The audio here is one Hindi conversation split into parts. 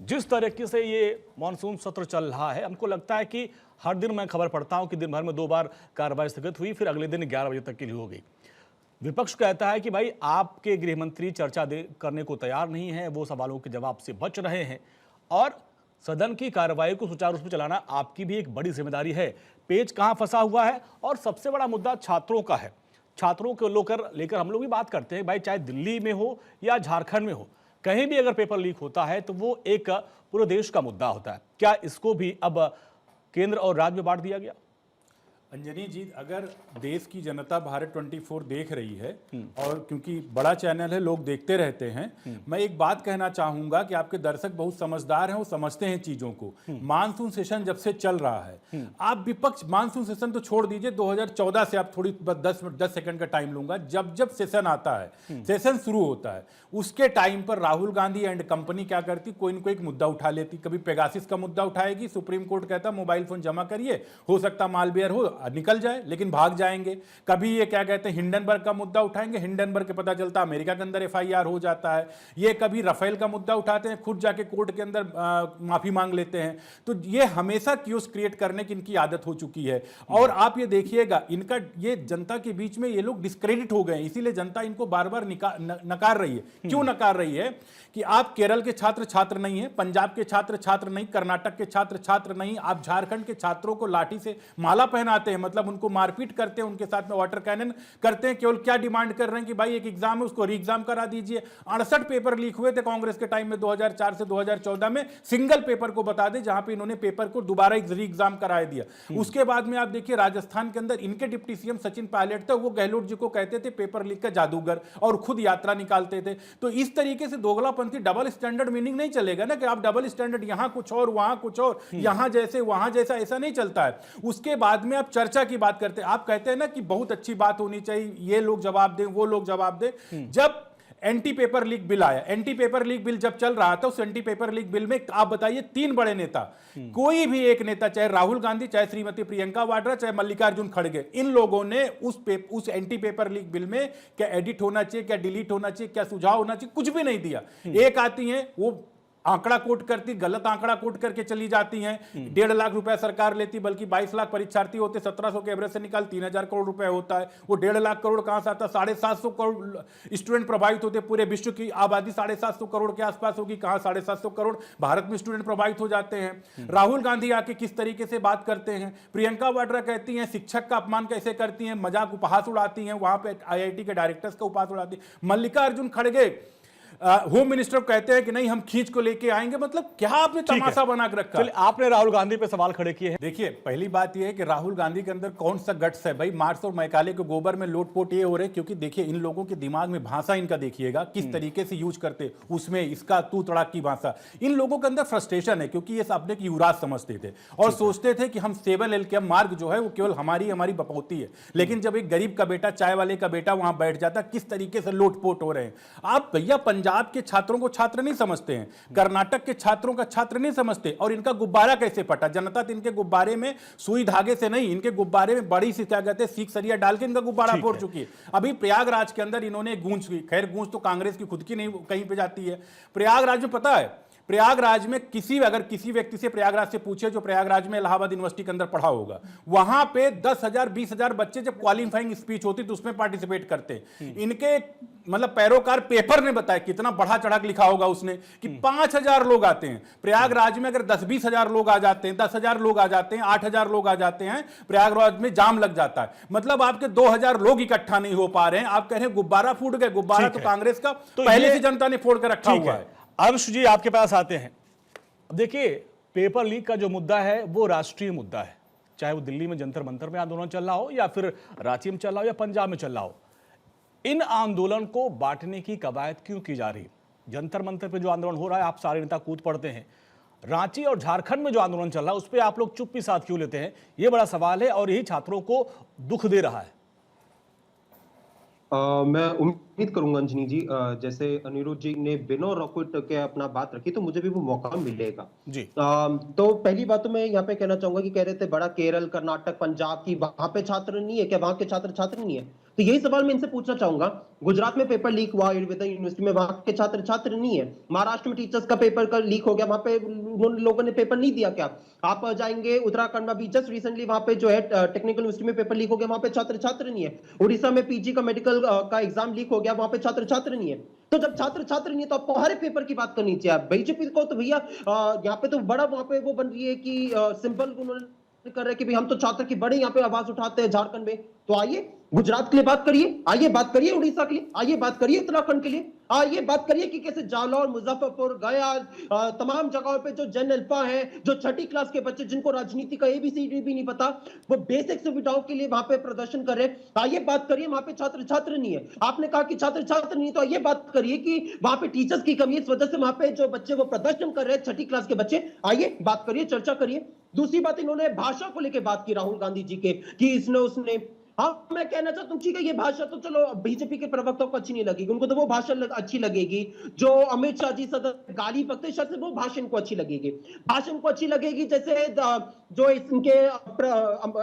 जिस तरीके से ये मानसून सत्र चल रहा है, हमको लगता है कि हर दिन मैं खबर पढ़ता हूं कि दिन भर में 2 बार कार्रवाई स्थगित हुई, फिर अगले दिन 11 बजे तक के लिए हो गई। विपक्ष कहता है कि भाई आपके गृह मंत्री चर्चा करने को तैयार नहीं है, वो सवालों के जवाब से बच रहे हैं और सदन की कार्रवाई को सुचारू रूप से चलाना आपकी भी एक बड़ी जिम्मेदारी है। पेच कहां फंसा हुआ है और सबसे बड़ा मुद्दा छात्रों का है। छात्रों को लेकर हम लोग भी बात करते हैं, भाई चाहे दिल्ली में हो या झारखंड में हो, कहीं भी अगर पेपर लीक होता है तो वो एक पूरे देश का मुद्दा होता है। क्या इसको भी अब केंद्र और राज्य में बांट दिया गया? अंजनी जी, अगर देश की जनता भारत 24 देख रही है और क्योंकि बड़ा चैनल है, लोग देखते रहते हैं, मैं एक बात कहना चाहूंगा कि आपके दर्शक बहुत समझदार हैं, वो समझते हैं चीजों को। मानसून सेशन जब से चल रहा है, आप विपक्ष मानसून सेशन तो छोड़ दीजिए, 2014 से आप थोड़ी 10 सेकंड का टाइम लूंगा, जब जब सेशन आता है, सेशन शुरू होता है, उसके टाइम पर राहुल गांधी एंड कंपनी क्या करती, कोई न कोई एक मुद्दा उठा लेती। कभी पेगासिस का मुद्दा उठाएगी, सुप्रीम कोर्ट कहता मोबाइल फोन जमा करिए, हो सकता मालवेयर हो, निकल जाए, लेकिन भाग जाएंगे। कभी ये क्या कहते हैं हिंडनबर्ग का मुद्दा उठाएंगे, हिंडनबर्ग के पता चलता अमेरिका के अंदर एफआईआर हो जाता है। ये कभी राफेल का मुद्दा उठाते हैं, खुद जाके कोर्ट के अंदर माफी मांग लेते हैं। तो ये हमेशा क्यूज क्रिएट करने की इनकी आदत हो चुकी है। और आप ये देखिएगा, इनका ये जनता के बीच में ये लोग डिस्क्रेडिट हो गए, इसीलिए जनता इनको बार बार नकार रही है। क्यों नकार रही है? कि आप केरल के छात्र नहीं है, पंजाब के छात्र नहीं, कर्नाटक के छात्र नहीं, आप झारखंड के छात्रों को लाठी से माला पहनाते हैं, मतलब उनको मारपीट करते हैं, उनके साथ में वाटर कैनन करते हैं। केवल क्या डिमांड कर रहे हैं कि भाई एक एग्जाम है उसको री एग्जाम करा दीजिए। 68 पेपर लीक हुए थे कांग्रेस के टाइम में 2004 से 2014 में, सिंगल पेपर को बता दें जहां पे इन्होंने पेपर को दोबारा री एग्जाम करा दिया। उसके बाद में आप देखिए राजस्थान के अंदर इनके डिप्टी सीएम सचिन पायलट थे, वो गहलोत जी को कहते थे पेपर लीक का जादूगर और खुद यात्रा निकालते थे। तो इस तरीके से दोगलापंथी, डबल स्टैंडर्ड मीनिंग नहीं चलेगा ना कि आप डबल स्टैंडर्ड यहां कुछ और वहां कुछ और, यहां जैसे वहां जैसा, ऐसा नहीं चलता है। उसके बाद में आप चर्चा की बात करते हैं, आप कहते हैं ना कि बहुत अच्छी बात होनी चाहिए, ये लोग जवाब दें, वो लोग जवाब दें। जब एंटी पेपर लीक बिल आया, एंटी पेपर लीक बिल जब चल रहा था, उस एंटी पेपर लीक बिल में आप बताइए 3 बड़े नेता, कोई भी एक नेता, चाहे राहुल गांधी, चाहे श्रीमती प्रियंका वाड्रा, चाहे मल्लिकार्जुन खड़गे, इन लोगों ने उस एंटी पेपर लीक बिल में क्या एडिट होना चाहिए, क्या डिलीट होना चाहिए, क्या सुझाव होना चाहिए, कुछ भी नहीं दिया। एक आती है वो आंकड़ा कोट करती, गलत आंकड़ा कोट करके चली जाती हैं। 1.5 लाख रुपया सरकार लेती, बल्कि 22 लाख परीक्षार्थी होते, 1700 के एवरेज से निकाल 3000 करोड़ रुपए होता है। वो 1.5 लाख करोड़ कहां से आता? 750 करोड़ स्टूडेंट प्रभावित होते, पूरे विश्व की आबादी 750 करोड़ के आसपास होगी, कहां 750 करोड़ भारत में स्टूडेंट प्रभावित हो जाते हैं। राहुल गांधी आके किस तरीके से बात करते हैं, प्रियंका वाड्रा कहती हैं शिक्षक का अपमान कैसे करती हैं, मजाक उपहास उड़ाती हैं, वहां पे आईआईटी के डायरेक्टर्स का उपहास उड़ाती है। मल्लिकार्जुन खड़गे होम मिनिस्टर कहते हैं कि नहीं हम खींच को लेके आएंगे। मतलब क्या आपने तमाशा बना के रखा? आपने राहुल गांधी पे सवाल खड़े किए हैं। देखिए, पहली बात यह है कि राहुल गांधी के अंदर कौन सा गट्स है भाई? मार्स और मैकाले के गोबर में लोटपोट ये हो रहे, क्योंकि देखिए इन लोगों के दिमाग में भाषा इनका देखिएगा किस तरीके से यूज करते, उसमें इसका तू तड़ाक की भाषा। इन लोगों के अंदर फ्रस्ट्रेशन है, क्योंकि ये अपने की युवराज समझते थे और सोचते थे कि हम 7 LKM मार्ग जो है वो केवल हमारी बपौती है। लेकिन जब एक गरीब का बेटा, चाय वाले का बेटा वहां बैठ जाता, किस तरीके से लोटपोट हो रहे हैं। आप भैया पंजाब के छात्रों को छात्र नहीं समझते हैं, कर्नाटक के छात्रों का छात्र नहीं समझते, और इनका गुब्बारा कैसे फटा? जनता तो इनके गुब्बारे में सुई धागे से नहीं, इनके गुब्बारे में बड़ी सी क्या कहते हैं सीख सरिया डाल के इनका गुब्बारा फोड़ चुकी है। अभी प्रयागराज के अंदर इन्होंने गूंज की, खैर गूंज तो कांग्रेस की खुद की नहीं कहीं पे जाती है। प्रयागराज में पता है, प्रयागराज में अगर किसी व्यक्ति से प्रयागराज से पूछे जो प्रयागराज में इलाहाबाद यूनिवर्सिटी के अंदर पढ़ा होगा, वहां पे 10,000 20,000 बच्चे जब क्वालिफाइंग स्पीच होती तो उसमें पार्टिसिपेट करते। इनके मतलब पैरोकार पेपर ने बताया, कितना बढ़ा चढ़ा के लिखा होगा उसने कि 5,000 लोग आते हैं प्रयागराज में। अगर 10-20 हजार लोग आ जाते हैं, 10,000 लोग आ जाते हैं, 8,000 लोग आ जाते हैं, प्रयागराज में जाम लग जाता है। मतलब आपके 2,000 लोग इकट्ठा नहीं हो पा रहे हैं। आप कह रहे हैं गुब्बारा फूट गए, गुब्बारा तो कांग्रेस का पहले से जनता ने फोड़ कर रखा हुआ है। अर्श जी आपके पास आते हैं। अब देखिए, पेपर लीक का जो मुद्दा है वो राष्ट्रीय मुद्दा है, चाहे वो दिल्ली में जंतर मंतर में आंदोलन चल रहा हो या फिर रांची में चल रहा हो या पंजाब में चल रहा हो। इन आंदोलन को बांटने की कवायद क्यों की जा रही? जंतर मंतर पे जो आंदोलन हो रहा है आप सारे नेता कूद पड़ते हैं, रांची और झारखंड में जो आंदोलन चल रहा है उस पर आप लोग चुप्पी साथ क्यों लेते हैं? ये बड़ा सवाल है और यही छात्रों को दुख दे रहा है। मैं उम्मीद करूंगा अंजनी जी, जैसे अनिरुद्ध जी ने बिना रॉकेट के अपना बात रखी तो मुझे भी वो मौका मिलेगा जी। तो पहली बात तो मैं यहाँ पे कहना चाहूंगा कि कह रहे थे बड़ा केरल, कर्नाटक, पंजाब की वहां पे छात्र नहीं है क्या, वहां के छात्र नहीं है? तो यही सवाल मैं इनसे पूछना चाहूंगा। गुजरात में पेपर लीक हुआ आयुर्वेदा यूनिवर्सिटी में, वहां के छात्र नहीं है। महाराष्ट्र में टीचर्स का पेपर का लीक हो गया, वहां पे उन लोगों ने पेपर नहीं दिया क्या? आप जाएंगे उत्तराखंड में भी जस्ट रिसेंटली वहां पे जो है टेक्निकल यूनिवर्सिटी में पेपर लीक हो गया, वहां पे छात्र नहीं है। उड़ीसा में पीजी का मेडिकल का एग्जाम लीक हो गया, वहां पे छात्र नहीं है। तो जब छात्र नहीं है तो आपको हर एक पेपर की बात करनी चाहिए। बीजेपी को तो भैया यहाँ पे तो बड़ा वहां पे वो बन रही है कि सिंपल उन्होंने कर रहे हैं कि भाई हम तो छात्र की बड़ी यहाँ पे आवाज उठाते हैं झारखंड में। तो आइए गुजरात के लिए बात करिए, आइए बात करिए उड़ीसा के लिए, आइए बात करिए उत्तराखंड के लिए, आइए बात करिए कि कैसे जालौर, मुजफ्फरपुर, गया, तमाम जगहों पे जो जन अल्पा है, जो छठी क्लास के बच्चे जिनको राजनीति का एबीसीडी भी नहीं पता, वो बेसिक सुविधाओं के लिए वहां पे प्रदर्शन कर रहे हैं। आइए बात करिए वहां पे छात्र नहीं है। आपने कहा कि छात्र नहीं, तो आइए बात करिए कि वहां पे टीचर्स की कमी है, इस वजह से वहां पे जो बच्चे वो प्रदर्शन कर रहे हैं, छठी क्लास के बच्चे। आइए बात करिए, चर्चा करिए। दूसरी बात, इन्होंने भाषा को लेकर बात की राहुल गांधी जी के कि इसने उसने, हाँ मैं कहना चाहता हूँ ठीक है, ये भाषा तो चलो बीजेपी के प्रवक्ताओं को अच्छी नहीं लगेगी, उनको तो वो भाषा अच्छी लगेगी जो अमित शाह जी सदन गाली बकते शायद से वो भाषण को अच्छी लगेगी। जैसे जो इनके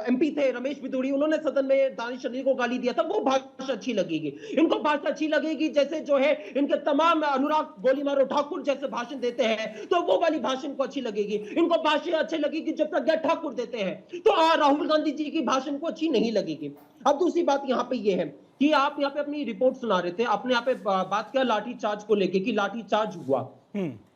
एमपी थे रमेश बिधूड़ी, उन्होंने सदन में दानिश अली को गाली दिया था, वो भाषा अच्छी लगेगी इनको। भाषा अच्छी लगेगी जैसे जो है इनके तमाम अनुराग गोली मारो ठाकुर जैसे भाषण देते हैं, तो वो वाली भाषण को अच्छी लगेगी इनको। भाषा अच्छी लगेगी जब प्रज्ञा ठाकुर देते हैं, तो राहुल गांधी जी की भाषण को अच्छी नहीं लगेगी। अब दूसरी बात यहाँ पे ये है कि आप यहाँ पे अपनी रिपोर्ट सुना रहे थे, आपने यहाँ पे बात किया लाठी चार्ज को लेके कि लाठी चार्ज हुआ।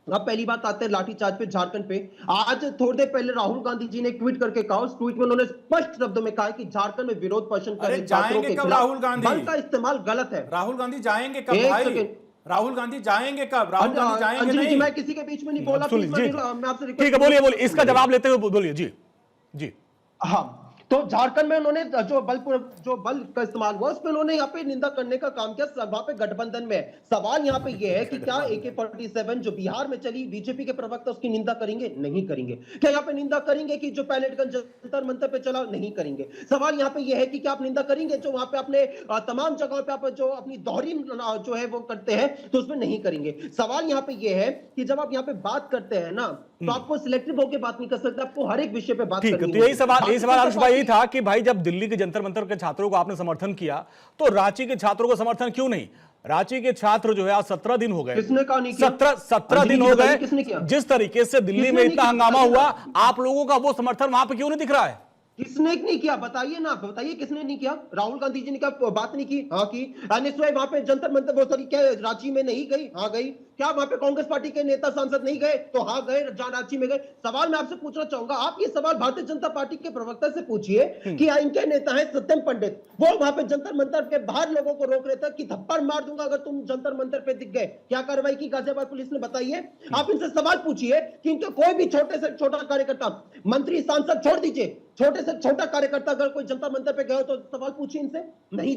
अब पहली बात आते हैं लाठी चार्ज पे, झारखंड पे। आज थोड़ी देर पहले राहुल गांधी जी ने एक ट्वीट करके कहा, उस ट्वीट में उन्होंने स्पष्ट शब्दों में कहा कि झारखंड में विरोध प्रदर्शन कर रहे छात्रों के खिलाफ राहुल गांधी बल का इस्तेमाल गलत है। राहुल गांधी जाएंगे कब भाई? राहुल गांधी जाएंगे कब? राहुल गांधी जाएंगे नहीं। मैं किसी के बीच में नहीं बोला, मैं आपसे ठीक है, बोलिए इसका जवाब लेते हुए बोलिए। जी जी। हाँ, तो झारखंड में उन्होंने जो बल का इस्तेमाल हुआ उस पर उन्होंने यहाँ पे निंदा करने का काम किया। वहां पे गठबंधन में सवाल यहाँ पे ये है कि क्या AK-47 जो बिहार में चली, बीजेपी के प्रवक्ता उसकी निंदा करेंगे? नहीं करेंगे। क्या यहाँ पे निंदा करेंगे कि जो पैलेटगंज जंतर मंतर पे चला? नहीं करेंगे। सवाल यहाँ पे ये है कि क्या आप निंदा करेंगे जो वहां पे अपने तमाम जगहों पे आप जो अपनी दोहरी जो है वो करते हैं, तो उसमें नहीं करेंगे। सवाल यहाँ पे ये है कि जब आप यहाँ पे बात करते हैं ना, तो आपको सिलेक्टिव होकर बात नहीं कर सकते, आपको हर एक विषय पे बात करनी है। तो यही सवाल अंश भाई था कि भाई जब दिल्ली के जंतर मंतर के छात्रों को आपने समर्थन किया, तो रांची के छात्रों को समर्थन क्यों नहीं? रांची के छात्र जो है आज 17 दिन हो गए, किसने कहा नहीं किया? 17 दिन हो गए। किसने किया? जिस तरीके से दिल्ली में इतना हंगामा हुआ, आप लोगों का वो समर्थन वहां पे क्यों नहीं दिख रहा है? किसने नहीं किया? बताइए ना, बताइए किसने नहीं किया? राहुल गांधी जी ने क्या बात नहीं की? हाँ की। वहां पे जंतर मंतर वो सॉरी क्या रांची में नहीं गई? हाँ गई। क्या वहां पे कांग्रेस पार्टी के नेता सांसद नहीं गए? तो हाँ गए, जहां रांची में गए। सवाल मैं आपसे पूछना चाहूंगा, आप ये सवाल भारतीय जनता पार्टी के प्रवक्ता से पूछिए कि इनके नेता है सत्यम पंडित, वो वहां पे जंतर मंतर के बाहर लोगों को रोक रहे थे कि थप्पड़ मार दूंगा अगर तुम जंतर मंतर पे दिख गए। क्या कार्रवाई की गाजियाबाद पुलिस ने? बताइए। आप इनसे सवाल पूछिए कि इनके कोई भी छोटे से छोटा कार्यकर्ता, मंत्री सांसद छोड़ दीजिए, छोटे से छोटा कार्यकर्ता अगर कोई जनता मंदिर पे गए तो सवाल पूछिए इनसे, नहीं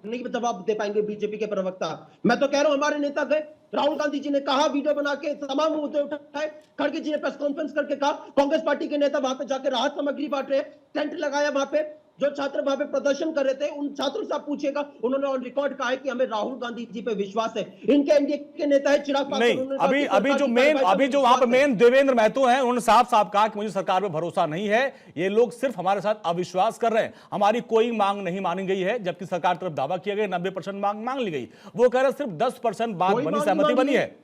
नहीं जवाब दे पाएंगे बीजेपी के प्रवक्ता। मैं तो कह रहा हूं हमारे नेता गए, राहुल गांधी जी ने कहा, वीडियो बना के तमाम मुद्दे उठाए, खड़गे जी ने प्रेस कॉन्फ्रेंस करके कहा, कांग्रेस पार्टी के नेता वहां पे जाकर राहत सामग्री बांट रहे, टेंट लगाया वहां पे, जो छात्र वहां पे प्रदर्शन कर रहे थे उन छात्रों से आप पूछिएगा, उन्होंने ऑन रिकॉर्ड कहा है कि हमें राहुल गांधी जी पे विश्वास है। इनके एनडीए के नेता है चिराग पासवान, नहीं, अभी जो वहां पे मेन देवेंद्र महतो हैं, उन्होंने साफ साफ कहा कि मुझे सरकार पे भरोसा नहीं है, ये लोग सिर्फ हमारे साथ अविश्वास कर रहे हैं, हमारी कोई मांग नहीं मानी गई है, जबकि सरकार तरफ दावा किया गया 90% मांग ली गई। वो कह रहे सिर्फ 10% बात बनी, सहमति बनी है।